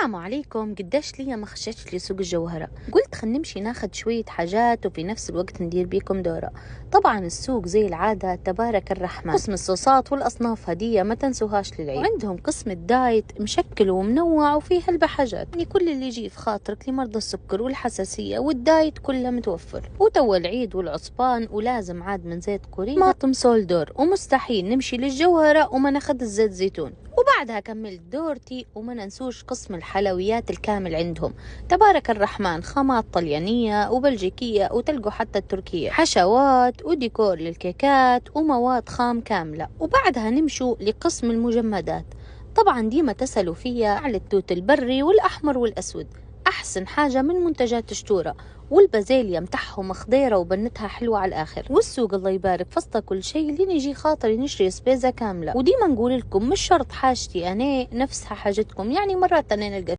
السلام عليكم. قديش ليا ما خشيتش لسوق الجوهرة، قلت خلينا نمشي ناخد شوية حاجات وفي نفس الوقت ندير بيكم دورة. طبعا السوق زي العادة تبارك الرحمن، قسم الصوصات والأصناف هدية ما تنسوهاش للعيد، وعندهم قسم الدايت مشكل ومنوع وفيه هلبة حاجات، يعني كل اللي يجي في خاطرك لمرضى السكر والحساسية والدايت كله متوفر. وتو العيد والعصبان ولازم عاد من زيت كوري طماطم سولدور، ومستحيل نمشي للجوهرة وما ناخد الزيت زيتون. وبعدها كملت دورتي وما ننسوش قسم الحلويات الكامل، عندهم تبارك الرحمن خامات طليانية وبلجيكية وتلقوا حتى التركية، حشوات وديكور للكيكات ومواد خام كاملة. وبعدها نمشوا لقسم المجمدات، طبعا ديما تسألوا فيها على التوت البري والأحمر والأسود، أحسن حاجة من منتجات شتورة، والبازيليا متاعهم خضيرة وبنتها حلوة على الآخر. والسوق الله يبارك فسطة كل شيء لين يجي خاطري نشري سبيزة كاملة. وديما نقول لكم مش شرط حاجتي أنا نفسها حاجتكم، يعني مرات أنا نلقى